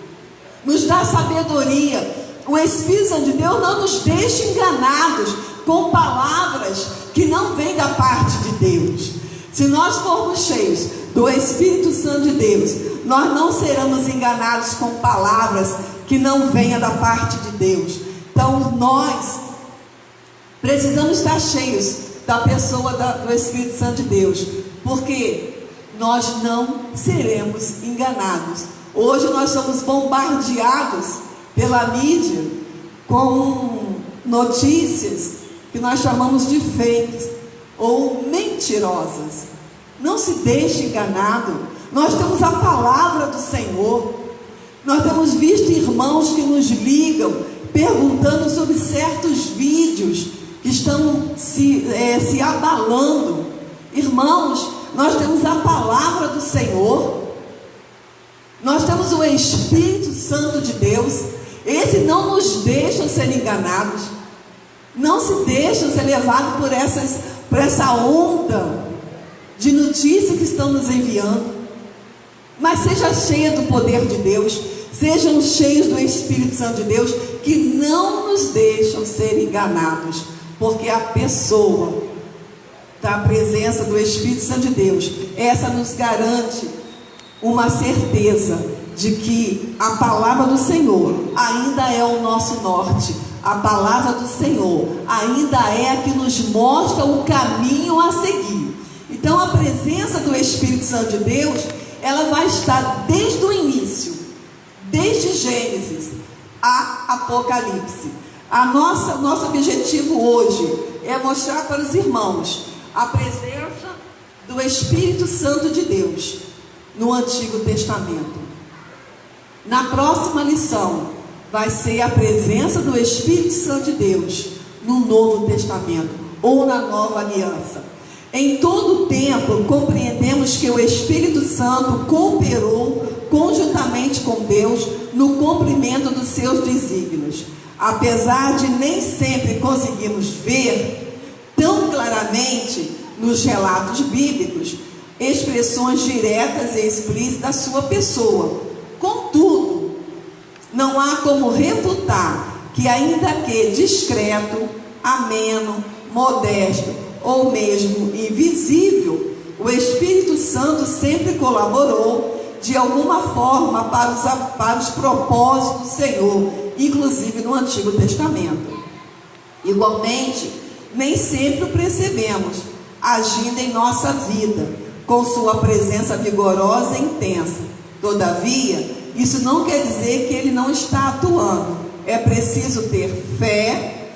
nos dá sabedoria. O Espírito Santo de Deus não nos deixa enganados com palavras que não vêm da parte de Deus. Se nós formos cheios do Espírito Santo de Deus, nós não seremos enganados com palavras que não venham da parte de Deus. Então nós precisamos estar cheios da pessoa do Espírito Santo de Deus, porque nós não seremos enganados. Hoje nós somos bombardeados pela mídia com notícias que nós chamamos de fakes ou mentirosas. Não se deixe enganado. Nós temos a palavra do Senhor. Nós temos visto irmãos que nos ligam perguntando sobre certos vídeos que estão se abalando. Irmãos, nós temos a palavra do Senhor. Nós temos o Espírito Santo de Deus. Esse não nos deixa ser enganados. Não se deixam ser levados por essa onda de notícias que estão nos enviando. Mas seja cheia do poder de Deus. Sejam cheios do Espírito Santo de Deus, que não nos deixam ser enganados, porque a pessoa da presença do Espírito Santo de Deus, essa nos garante uma certeza de que a palavra do Senhor ainda é o nosso norte. A palavra do Senhor ainda é a que nos mostra o caminho a seguir. Então a presença do Espírito Santo de Deus, ela vai estar desde o início, desde Gênesis a Apocalipse. Nosso objetivo hoje é mostrar para os irmãos a presença do Espírito Santo de Deus no Antigo Testamento. Na próxima lição vai ser a presença do Espírito Santo de Deus no Novo Testamento ou na Nova Aliança. Em todo o tempo, compreendemos que o Espírito Santo cooperou conjuntamente com Deus no cumprimento dos seus desígnios. Apesar de nem sempre conseguirmos ver tão claramente nos relatos bíblicos expressões diretas e explícitas da sua pessoa. Contudo, não há como refutar que, ainda que discreto, ameno, modesto ou mesmo invisível, o Espírito Santo sempre colaborou de alguma forma para os propósitos do Senhor, inclusive no Antigo Testamento. Igualmente, nem sempre o percebemos agindo em nossa vida, com sua presença vigorosa e intensa. Todavia, isso não quer dizer que ele não está atuando. É preciso ter fé,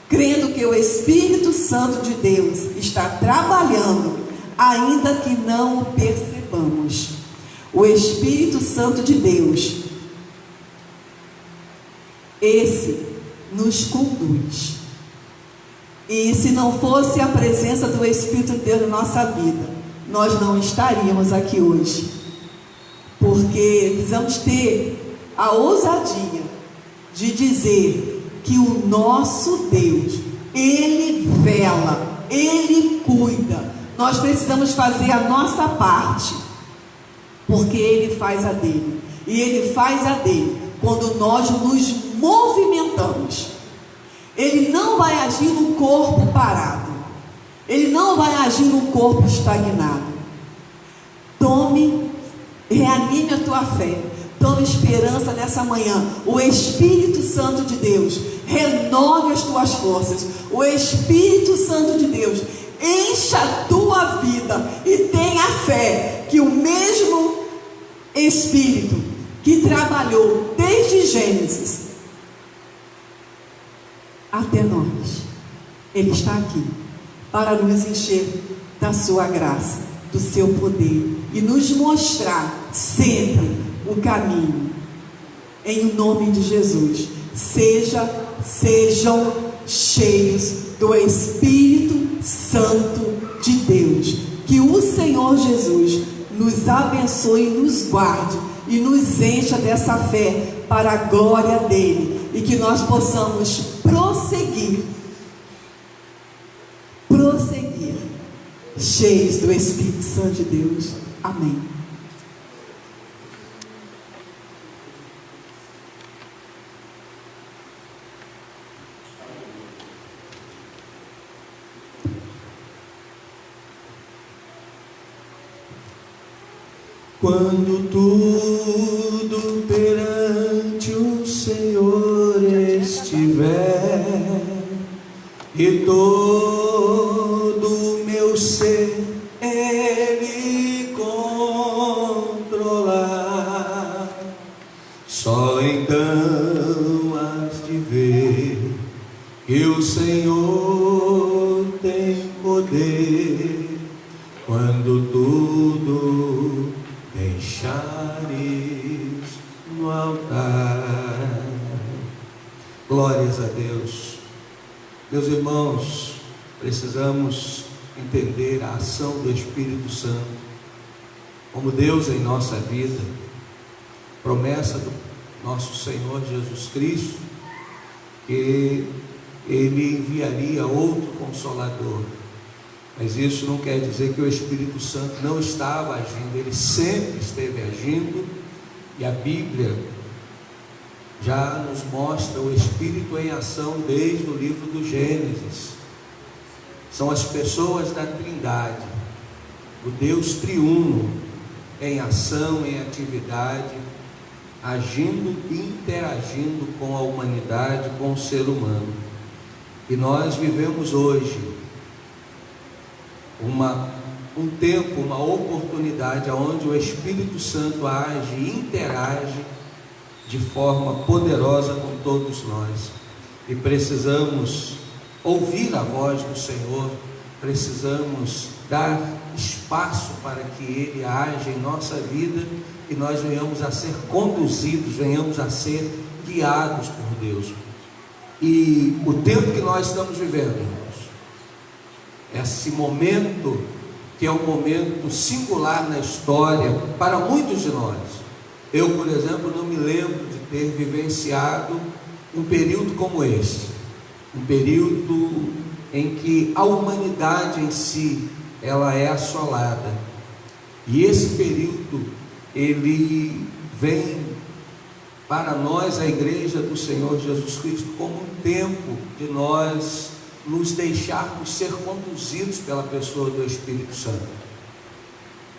crendo que o Espírito Santo de Deus está trabalhando, ainda que não o percebamos. O Espírito Santo de Deus, esse nos conduz. E se não fosse a presença do Espírito de Deus na nossa vida, nós não estaríamos aqui hoje. Porque precisamos ter a ousadia de dizer que o nosso Deus, Ele vela, Ele cuida. Nós precisamos fazer a nossa parte, porque Ele faz a dele. E Ele faz a dele quando nós nos movimentamos. Ele não vai agir no corpo parado. Ele não vai agir no corpo estagnado. Reanime a tua fé. Tome esperança nessa manhã. O Espírito Santo de Deus renove as tuas forças. O Espírito Santo de Deus encha a tua vida. E tenha fé que o mesmo Espírito que trabalhou desde Gênesis até nós, Ele está aqui para nos encher da sua graça, do seu poder e nos mostrar sempre o caminho. Em nome de Jesus, sejam cheios do Espírito Santo de Deus. Que o Senhor Jesus nos abençoe e nos guarde e nos encha dessa fé para a glória dele, e que nós possamos prosseguir cheios do Espírito Santo de Deus. Amém. Quando tudo perante o Senhor estiver e todo o meu ser Ele controlar, só então has de ver que o Senhor tem poder. Quando tudo deixares no altar. Glórias a Deus. Meus irmãos, precisamos entender a ação do Espírito Santo como Deus em nossa vida, promessa do nosso Senhor Jesus Cristo, que Ele enviaria outro Consolador. Mas isso não quer dizer que o Espírito Santo não estava agindo. Ele sempre esteve agindo, e a Bíblia já nos mostra o Espírito em ação desde o livro do Gênesis. São as pessoas da Trindade, o Deus triuno em ação, em atividade, agindo e interagindo com a humanidade, com o ser humano. E nós vivemos hoje um tempo, uma oportunidade onde o Espírito Santo age e interage de forma poderosa com todos nós, e precisamos ouvir a voz do Senhor, precisamos dar espaço para que Ele age em nossa vida e nós venhamos a ser conduzidos, venhamos a ser guiados por Deus. E o tempo que nós estamos vivendo, irmãos, esse momento que é um momento singular na história para muitos de nós. Eu, por exemplo, não me lembro de ter vivenciado um período como esse, um período em que a humanidade em si, ela é assolada, e esse período, ele vem para nós, a igreja do Senhor Jesus Cristo, como um tempo de nós nos deixarmos ser conduzidos pela pessoa do Espírito Santo.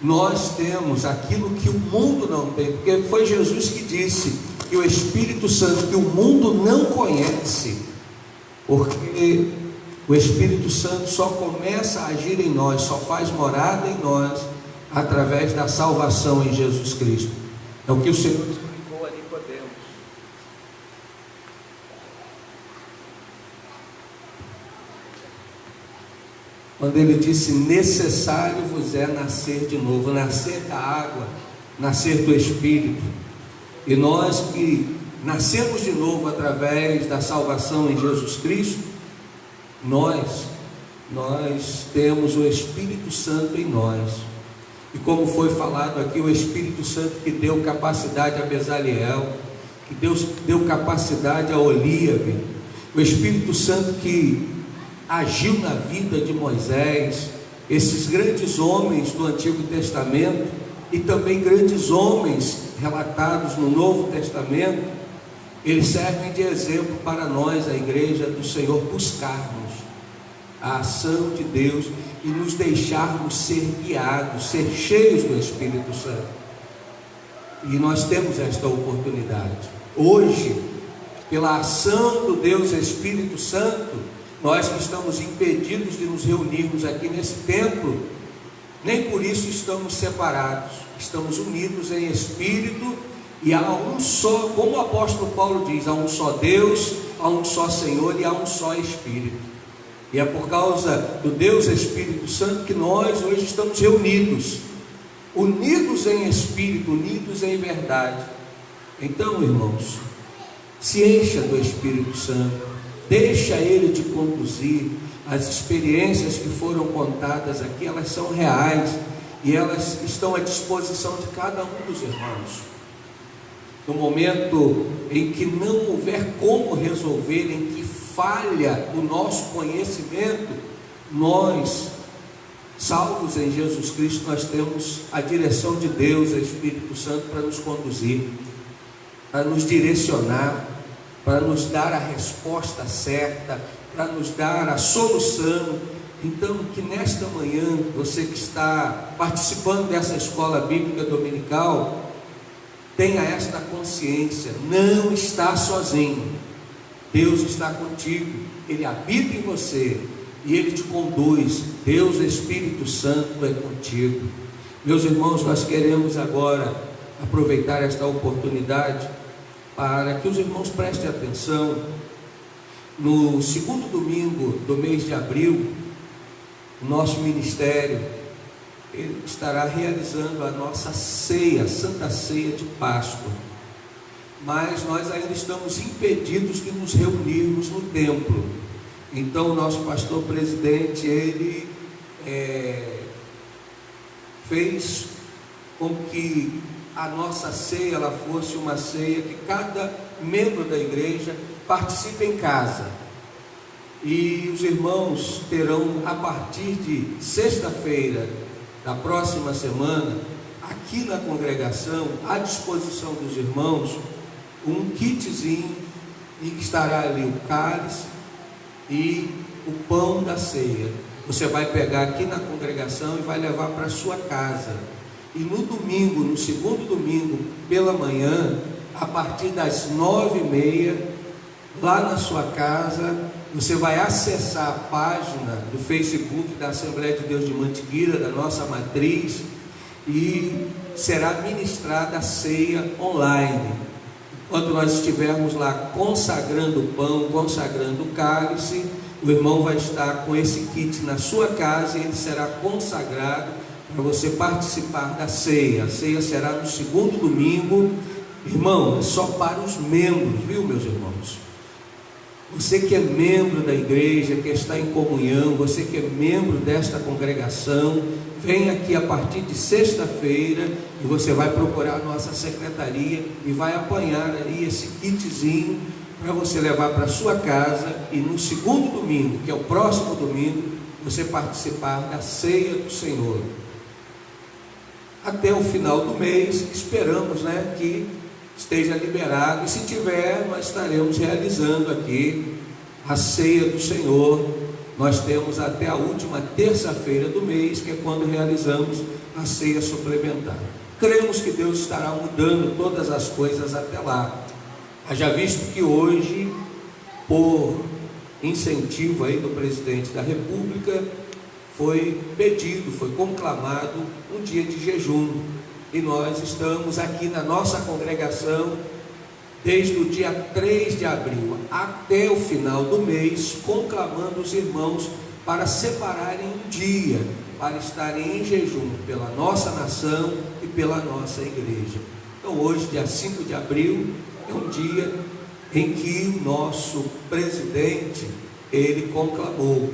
Nós temos aquilo que o mundo não tem, porque foi Jesus que disse que o Espírito Santo, que o mundo não conhece, porque o Espírito Santo só começa a agir em nós, só faz morada em nós, através da salvação em Jesus Cristo. É o que o Senhor explicou a Nicodemos. Quando ele disse: necessário vos é nascer de novo, nascer da água, nascer do Espírito. E nós que nascemos de novo através da salvação em Jesus Cristo, nós temos o Espírito Santo em nós. E como foi falado aqui, o Espírito Santo que deu capacidade a Bezaliel, que Deus deu capacidade a Olíabe, o Espírito Santo que agiu na vida de Moisés, esses grandes homens do Antigo Testamento e também grandes homens relatados no Novo Testamento, eles servem de exemplo para nós, a igreja do Senhor, buscarmos a ação de Deus e nos deixarmos ser guiados, ser cheios do Espírito Santo. E nós temos esta oportunidade. Hoje, pela ação do Deus Espírito Santo, nós que estamos impedidos de nos reunirmos aqui nesse templo, nem por isso estamos separados, estamos unidos em Espírito, e há um só, como o apóstolo Paulo diz, há um só Deus, há um só Senhor e há um só Espírito. E é por causa do Deus Espírito Santo que nós hoje estamos reunidos, unidos em Espírito, unidos em verdade. Então, irmãos, se encha do Espírito Santo, deixa Ele te conduzir. As experiências que foram contadas aqui, elas são reais e elas estão à disposição de cada um dos irmãos. No momento em que não houver como resolver, em que falha o nosso conhecimento, nós, salvos em Jesus Cristo, nós temos a direção de Deus, o Espírito Santo, para nos conduzir, para nos direcionar, para nos dar a resposta certa, para nos dar a solução. Então, que nesta manhã, você que está participando dessa escola bíblica dominical, tenha esta consciência: não está sozinho, Deus está contigo, Ele habita em você e Ele te conduz. Deus, Espírito Santo, é contigo. Meus irmãos, nós queremos agora aproveitar esta oportunidade para que os irmãos prestem atenção. No segundo domingo do mês de abril, o nosso ministério ele estará realizando a nossa ceia, Santa Ceia de Páscoa. Mas nós ainda estamos impedidos de nos reunirmos no templo. Então o nosso pastor presidente, ele fez com que a nossa ceia ela fosse uma ceia que cada membro da igreja participe em casa. E os irmãos terão, a partir de sexta-feira da próxima semana, aqui na congregação, à disposição dos irmãos, um kitzinho, e que estará ali o cálice e o pão da ceia. Você vai pegar aqui na congregação e vai levar para a sua casa. E no domingo, no segundo domingo, pela manhã, a partir das 9h30, lá na sua casa, você vai acessar a página do Facebook da Assembleia de Deus de Mantigueira, da nossa matriz, e será ministrada a ceia online. Enquanto nós estivermos lá consagrando o pão, consagrando o cálice, o irmão vai estar com esse kit na sua casa e ele será consagrado para você participar da ceia. A ceia será no segundo domingo. Irmão, é só para os membros, viu, meus irmãos? Você que é membro da igreja, que está em comunhão, você que é membro desta congregação, vem aqui a partir de sexta-feira e você vai procurar a nossa secretaria e vai apanhar ali esse kitzinho para você levar para sua casa e no segundo domingo, que é o próximo domingo, você participar da ceia do Senhor. Até o final do mês, esperamos, que esteja liberado, e se tiver, nós estaremos realizando aqui a ceia do Senhor. Nós temos até a última terça-feira do mês, que é quando realizamos a ceia suplementar. Cremos que Deus estará mudando todas as coisas até lá. Haja visto que hoje, por incentivo aí do presidente da República, foi pedido, foi conclamado um dia de jejum. E nós estamos aqui na nossa congregação desde o dia 3 de abril até o final do mês, conclamando os irmãos para separarem um dia, para estarem em jejum pela nossa nação e pela nossa igreja. Então hoje, dia 5 de abril, é um dia em que o nosso presidente, ele conclamou.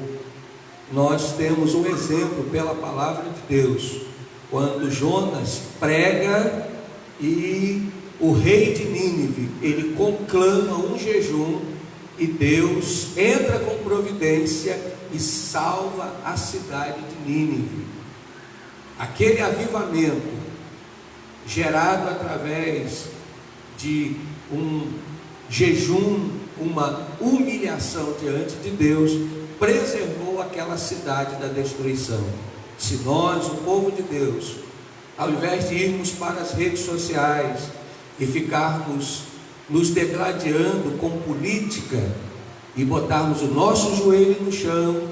Nós temos um exemplo pela palavra de Deus, quando Jonas prega e o rei de Nínive, ele conclama um jejum e Deus entra com providência e salva a cidade de Nínive. Aquele avivamento gerado através de um jejum, uma humilhação diante de Deus, preservou aquela cidade da destruição. Se nós, o povo de Deus, ao invés de irmos para as redes sociais e ficarmos nos degladiando com política e botarmos o nosso joelho no chão,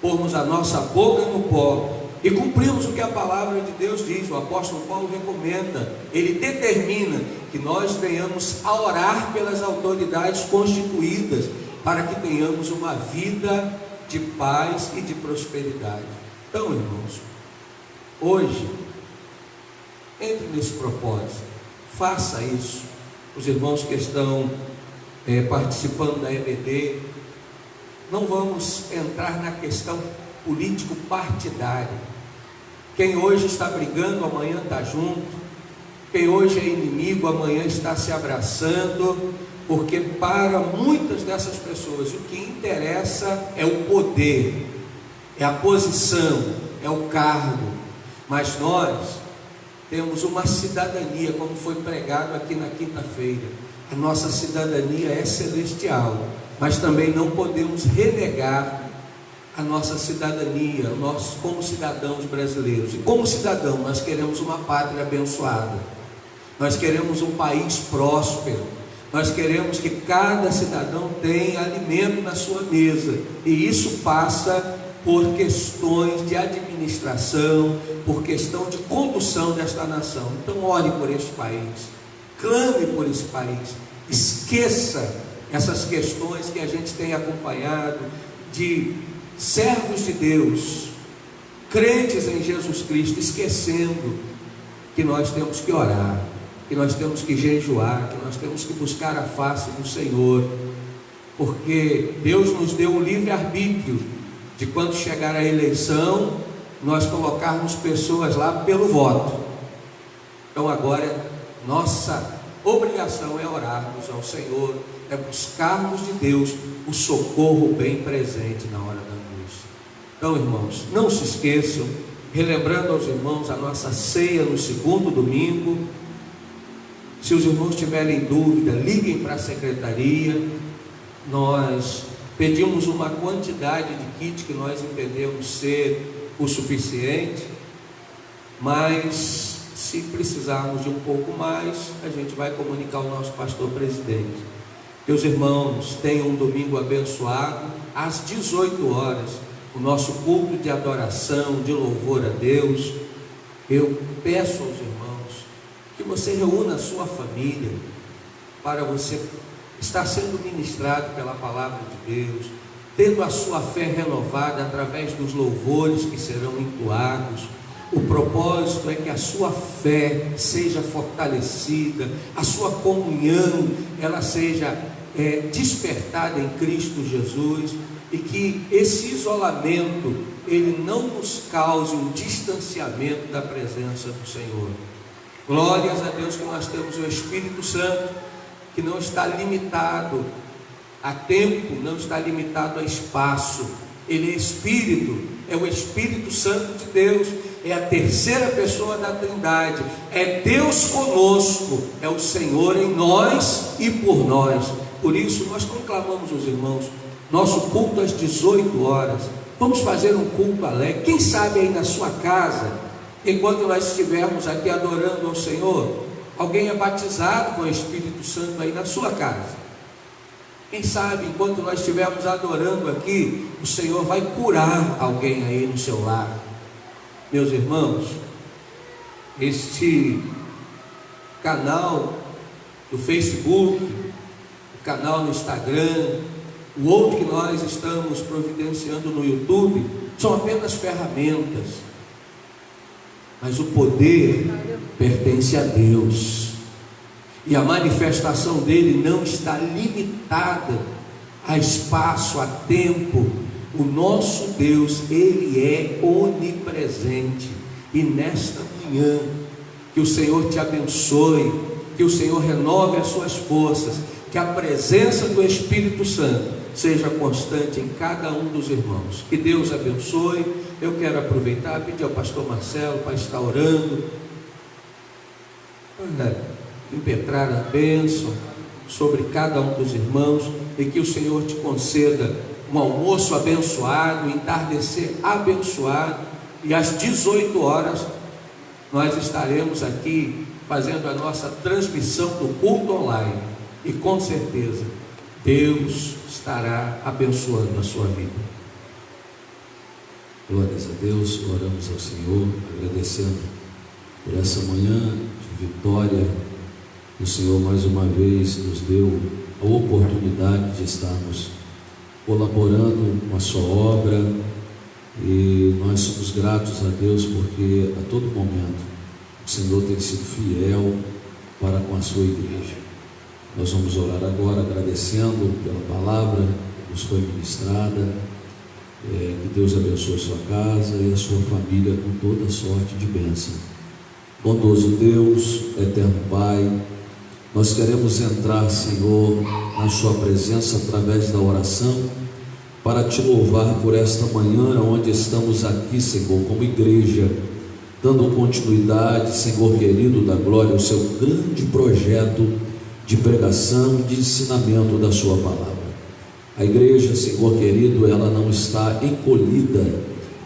pormos a nossa boca no pó e cumprirmos o que a palavra de Deus diz, o apóstolo Paulo recomenda, ele determina que nós venhamos a orar pelas autoridades constituídas, para que tenhamos uma vida de paz e de prosperidade. Então, irmãos, hoje, entre nesse propósito, faça isso. Os irmãos que estão participando da EBD, não vamos entrar na questão político-partidária. Quem hoje está brigando, amanhã está junto. Quem hoje é inimigo, amanhã está se abraçando, porque para muitas dessas pessoas o que interessa é o poder, é a posição, é o cargo. Mas nós temos uma cidadania, como foi pregado aqui na quinta-feira. A nossa cidadania é celestial, mas também não podemos renegar a nossa cidadania, nós como cidadãos brasileiros. E como cidadão, nós queremos uma pátria abençoada, nós queremos um país próspero, nós queremos que cada cidadão tenha alimento na sua mesa, e isso passa por questões de administração, por questão de condução desta nação. Então ore por este país, clame por esse país, esqueça essas questões que a gente tem acompanhado de servos de Deus, crentes em Jesus Cristo, esquecendo que nós temos que orar, que nós temos que jejuar, que nós temos que buscar a face do Senhor, porque Deus nos deu um livre-arbítrio de quando chegar a eleição, nós colocarmos pessoas lá pelo voto. Então agora, nossa obrigação é orarmos ao Senhor, é buscarmos de Deus o socorro bem presente na hora da angústia. Então, irmãos, não se esqueçam, relembrando aos irmãos a nossa ceia no segundo domingo. Se os irmãos tiverem dúvida, liguem para a secretaria. Nós pedimos uma quantidade de kit que nós entendemos ser o suficiente, mas se precisarmos de um pouco mais, a gente vai comunicar ao nosso pastor presidente. Que os irmãos tenham um domingo abençoado. Às 18 horas, o nosso culto de adoração, de louvor a Deus. Eu peço aos irmãos que você reúna a sua família para você estar sendo ministrado pela palavra de Deus, tendo a sua fé renovada através dos louvores que serão entoados. O propósito é que a sua fé seja fortalecida, a sua comunhão ela seja despertada em Cristo Jesus, e que esse isolamento ele não nos cause um distanciamento da presença do Senhor. Glórias a Deus que nós temos o Espírito Santo, que não está limitado a tempo, não está limitado a espaço. Ele é Espírito, é o Espírito Santo de Deus, é a terceira pessoa da Trindade, é Deus conosco, é o Senhor em nós e por nós. Por isso nós conclamamos os irmãos, nosso culto às 18 horas, vamos fazer um culto alegre. Quem sabe aí na sua casa, enquanto nós estivermos aqui adorando ao Senhor, alguém é batizado com o Espírito Santo aí na sua casa. Quem sabe, enquanto nós estivermos adorando aqui, o Senhor vai curar alguém aí no seu lar. Meus irmãos, este canal do Facebook, o canal no Instagram, o outro que nós estamos providenciando no YouTube, são apenas ferramentas, mas o poder pertence a Deus, e a manifestação dele não está limitada a espaço, a tempo. O nosso Deus, ele é onipresente. E nesta manhã, que o Senhor te abençoe, que o Senhor renove as suas forças, que a presença do Espírito Santo seja constante em cada um dos irmãos. Que Deus abençoe. Eu quero aproveitar e pedir ao pastor Marcelo para estar orando, para impetrar a bênção sobre cada um dos irmãos, e que o Senhor te conceda um almoço abençoado, um entardecer abençoado, e às 18 horas nós estaremos aqui fazendo a nossa transmissão do culto online, e com certeza Deus estará abençoando a sua vida. Glórias a Deus, oramos ao Senhor, agradecendo por essa manhã de vitória. O Senhor mais uma vez nos deu a oportunidade de estarmos colaborando com a sua obra, e nós somos gratos a Deus porque a todo momento o Senhor tem sido fiel para com a sua igreja. Nós vamos orar agora agradecendo pela palavra que nos foi ministrada. Que Deus abençoe a sua casa e a sua família com toda sorte de bênção. Bondoso Deus, eterno Pai, nós queremos entrar, Senhor, na sua presença através da oração, para te louvar por esta manhã onde estamos aqui, Senhor, como igreja, dando continuidade, Senhor querido da glória, ao seu grande projeto de pregação e de ensinamento da sua palavra. A igreja, Senhor querido, ela não está encolhida,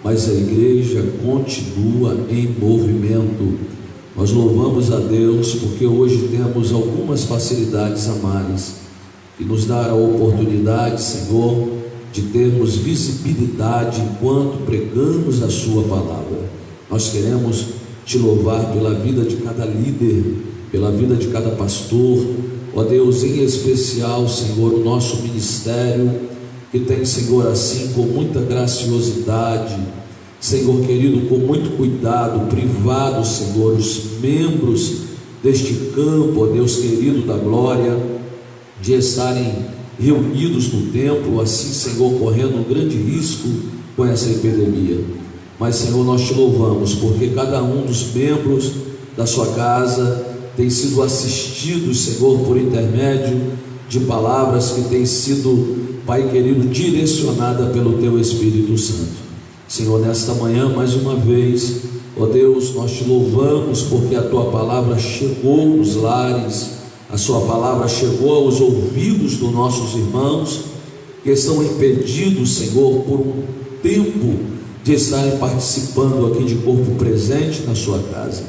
mas a igreja continua em movimento. Nós louvamos a Deus porque hoje temos algumas facilidades a mais, e nos dá a oportunidade, Senhor, de termos visibilidade enquanto pregamos a sua palavra. Nós queremos te louvar pela vida de cada líder, pela vida de cada pastor, ó Deus, em especial, Senhor, o nosso ministério, que tem, Senhor, assim, com muita graciosidade, Senhor querido, com muito cuidado, privado, Senhor, os membros deste campo, ó Deus querido da glória, de estarem reunidos no templo, assim, Senhor, correndo um grande risco com essa epidemia. Mas, Senhor, nós te louvamos, porque cada um dos membros da sua casa tem sido assistidos, Senhor, por intermédio de palavras que têm sido, Pai querido, direcionada pelo Teu Espírito Santo. Senhor, nesta manhã, mais uma vez, ó Deus, nós te louvamos porque a Tua palavra chegou nos lares, a Sua palavra chegou aos ouvidos dos nossos irmãos, que estão impedidos, Senhor, por um tempo de estarem participando aqui de corpo presente na Sua casa.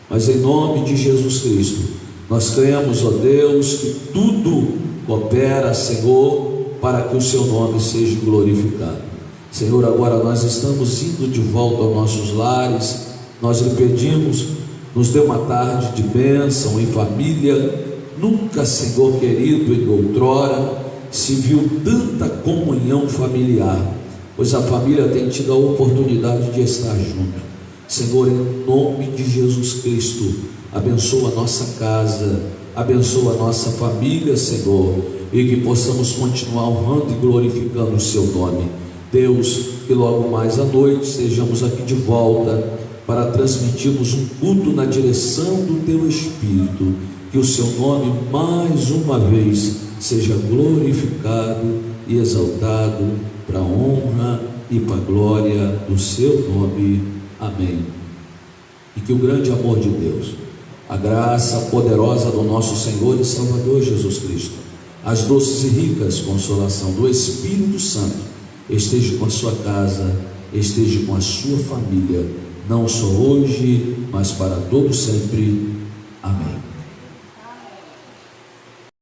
Mas em nome de Jesus Cristo, nós cremos, ó Deus, que tudo coopera, Senhor, para que o Seu nome seja glorificado. Senhor, agora nós estamos indo de volta aos nossos lares. Nós lhe pedimos, nos dê uma tarde de bênção em família. Nunca, Senhor querido, em outrora se viu tanta comunhão familiar, pois a família tem tido a oportunidade de estar junto. Senhor, em nome de Jesus Cristo, abençoa a nossa casa, abençoa a nossa família, Senhor, e que possamos continuar honrando e glorificando o seu nome. Deus, que logo mais à noite estejamos aqui de volta para transmitirmos um culto na direção do teu Espírito, que o seu nome mais uma vez seja glorificado e exaltado para a honra e para a glória do seu nome. Amém. E que o grande amor de Deus, a graça poderosa do nosso Senhor e Salvador Jesus Cristo, as doces e ricas consolação do Espírito Santo esteja com a sua casa, esteja com a sua família, não só hoje, mas para todo sempre. Amém.